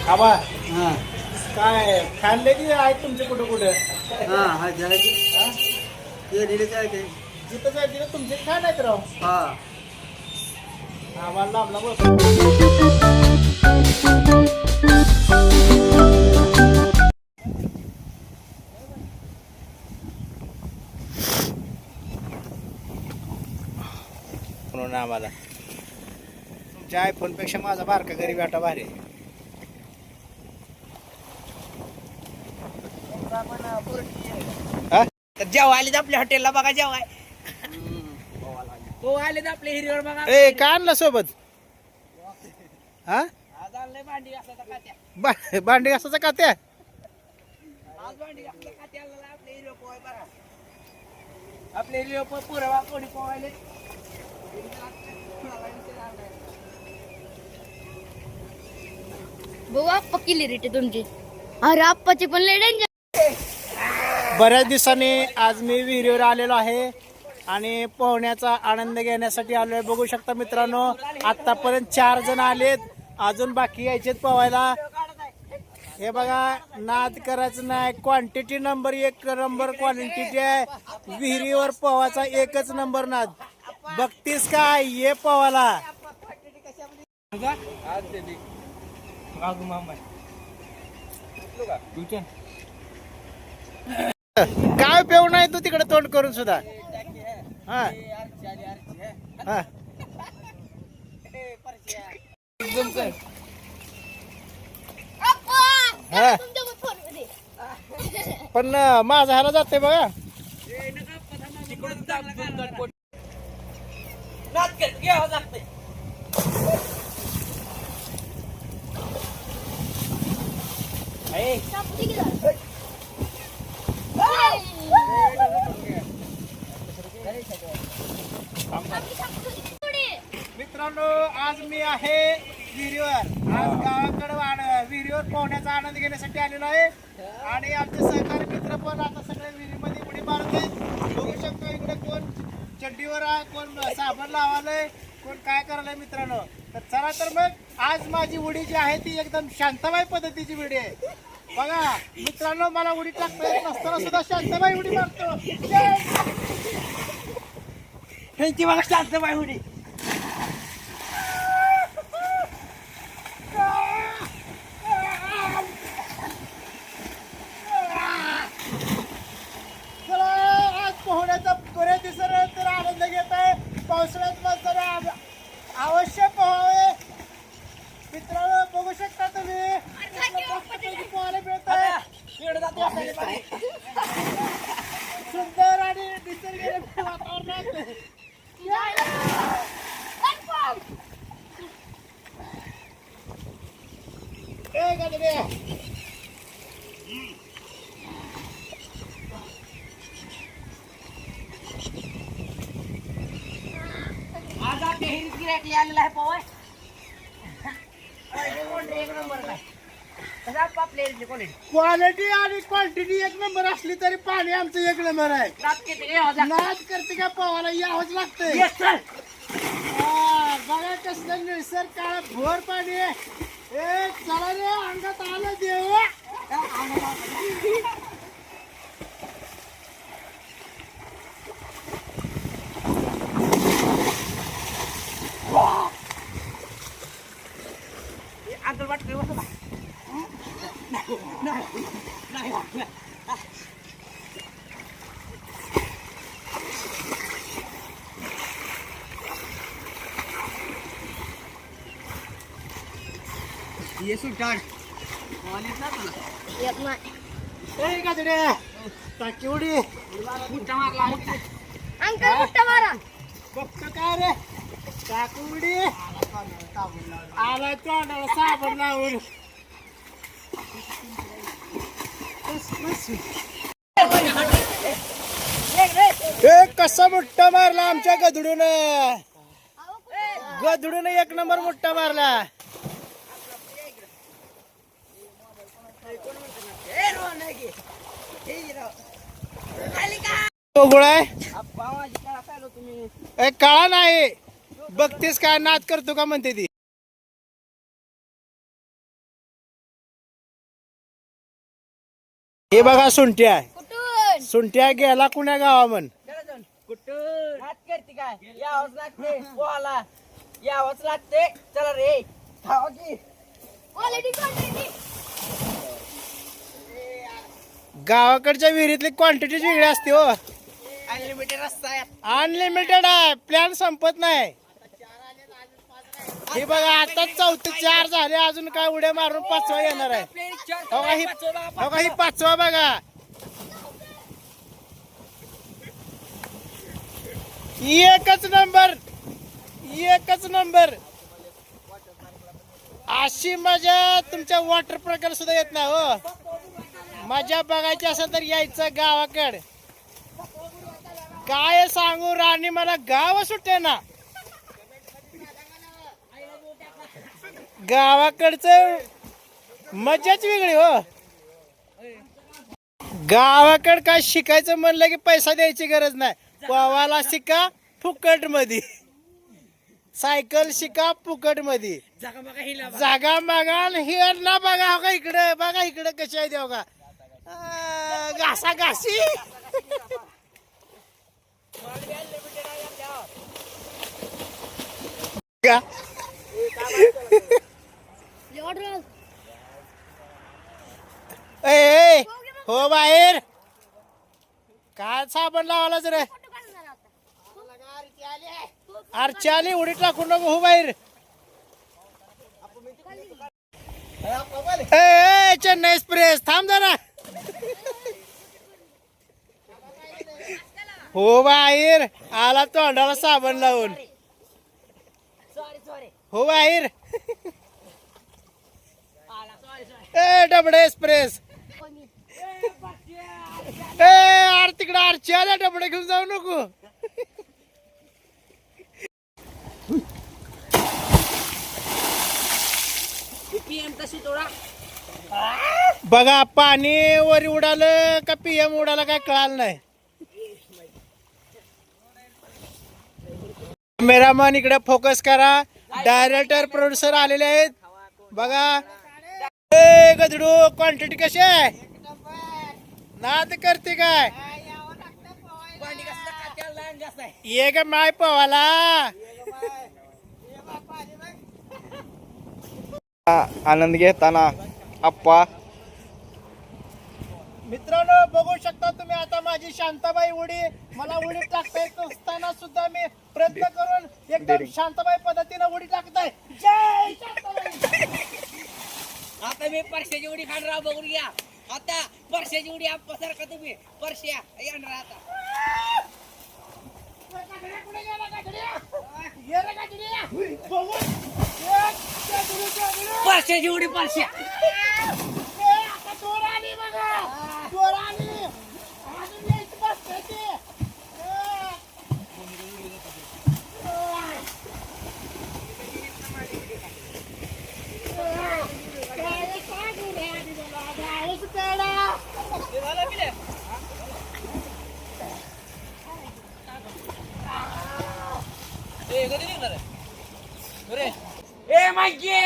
आबा हा काय खाल्ले की आहेत तुमचे कुठं कुठं हा हा जायचं हा? ते दिले जायचे जिथं जायचे ना तुमचे खाय नाहीत राव हा आम्हाला लांबला बस म्हणून आम्हाला तुमच्या आयफोन पेक्षा माझा बारका गरीब आटा भारी आहे. हा? तर जेव्हा आले आपल्या हॉटेलला बघा जेव्हा हो आले आपल्या हिरीवर बघा ए काय आणलं सोबत हा आज आणलंय भांडी घासायचा कात्या भांडी घासाचा का त्या आज भांडी घासायचा कात्या आणलेला आपल्या हिरीवर पोहाय बघा आपल्या हिरीवर पुरवा कोणी पोहायले भाऊ आप्पा केली रेटे तुमची अरे आप्पाची पण लय डेंजर. बऱ्याच दिवसांनी आज मी विहिरीवर आलेलो आहे आणि पोहण्याचा आनंद घेण्यासाठी आलोय. बघू शकता मित्रांनो आतापर्यंत 4 जण आलेत, अजून बाकी यायचेत पोहायला. हे बघा नाद करायचं नाही, क्वांटिटी नंबर 1 नंबर क्वालिटी आहे. विहिरीवर पोहायचा एकच नंबर नाद. बघतीस काय ये पोहायला. काय पेऊ नाही तू तिकडे तोंड करून सुद्धा हा हा हा. पण माझा ह्याला जाते बघा मित्रांनो आज मी आहे विहिरीवर. आज गावाकडे विहिरीवर पोहण्याचा आनंद घेण्यासाठी आलेलो आहे आणि आमचे सहकारी मित्र पण आता सगळे विहिरीमध्ये उडी मारत आहेत. बघू शकतो इकडे कोण चड्डीवर आहे, कोण साबण लावालंय, कोण काय करायलंय मित्रांनो. तर चला तर मग आज माझी उडी जी आहे ती एकदम शांतबाई पद्धतीची उडी आहे. बघा मित्रांनो मला उडी टाकता येत नसताना सुद्धा शांतबाई उडी मारतो. ह्यांची बघा शांतबाई उडी आज पोहण्याचा बऱ्याच दिवसानंतर आनंद घेत आहे. पावसाळ्यात माणसाला अवश्य पोहावे. मित्रांनो बघू शकता तुम्ही पोहायला मिळत आहे. सुंदर आणि निसर्ग वातावरणात आज आपल्या हिरीत गिऱ्हाईक आलेला आहे पोहाय एक नंबर काय कसं आपल्या हिरीतली क्वालिटी क्वालिटी आणि क्वांटिटी 1 नंबर असली तरी पाणी आमचं 1 नंबर आहे. रात किती नाद करते का पोहायला यावंच लागतंय. बघा कसलं निसर्ग काळ भोर पाणी आहे. ए चला रे अंगात आलं देव. अंकल वाटतं बसला ये सुटाड येत नाही. ए गाजडे टाकी उडी मोठा मारला अंकल मोठा मारा. बघतो काय रे टाकी उडी आला तोंडाला साबण लावून. ए कसा मोठा मारला आमच्या गधडून. गधडून 1 नंबर मोठा मारला. काळा नाही बघतेस काय नाद करतो का म्हणते ती. हे बघा सुंट्या कुठून सुंट्या गेला कुण्या गावा म्हण कुठं हात करते काय यावंच लागते पोहाला यावंच लागते चला रे खावा की क्वालिटी गावाकडच्या विहिरीतली क्वांटिटीच वेगळी असते हो. अनलिमिटेड रस्ता आहे अनलिमिटेड आहे, प्लॅन संपत नाही. हे बघा आता 4 झाले, अजून काय उड्या मारून 5वा येणार आहे. हो का ही 5वा बघा. एकच नंबर. अशी मजा तुमच्या वॉटर प्रकार सुद्धा येत नाही हो. मजा बघायची असेल तर यायचं गावाकड. काय सांगू राणी, मला गाव सुटे ना. गावाकडचं मजाच वेगळी हो. गावाकड काय शिकायचं म्हणलं की पैसा द्यायची गरज नाही. पोवाला शिका फुकट मध्ये, सायकल शिका फुकट मध्ये, जागा मागा हिर ना बघा. हो का इकडे बघा, इकडे कशी आहे देव का घासा घासी. ए हो बाहेर काय साबण लावायलाच रे. आरची आली उडी टाकून नको हो बाहेर. ए चेन्नई एक्सप्रेस थांब जरा. हो बाहेर आला तोंडाला साबण लावून. हो बाहेर. ए डबडे एक्सप्रेस. ए आर तिकडे आरची आल्या, डबडे घेऊन जाऊ नको. पीएम कशी तोडा बघा पाणी वर उडालं का पीएम उडाला काय कळालं नाही. कॅमेरामन इकडे फोकस करा. डायरेक्टर प्रोड्युसर आलेले आहेत बघा. ए गजडू क्वांटिटी कशी आहे, नाद करते काय. ये ग माय पवाला. आनंद घेताना आप्पा मित्रांनो बघू शकता तुम्ही आता माझी शांताबाई उडी मला उडी टाकता येत असताना सुद्धा मी प्रयत्न करून एकदम शांताबाई पद्धतीने उडी टाकताय. जय शांताबाई. आता मी परश्याची उडी खाणार बघून घ्या. आता परश्याची उडी आप्पा सारखा तुम्ही परश्या येणार. आता परश्याची उडी परश्या. ए मागे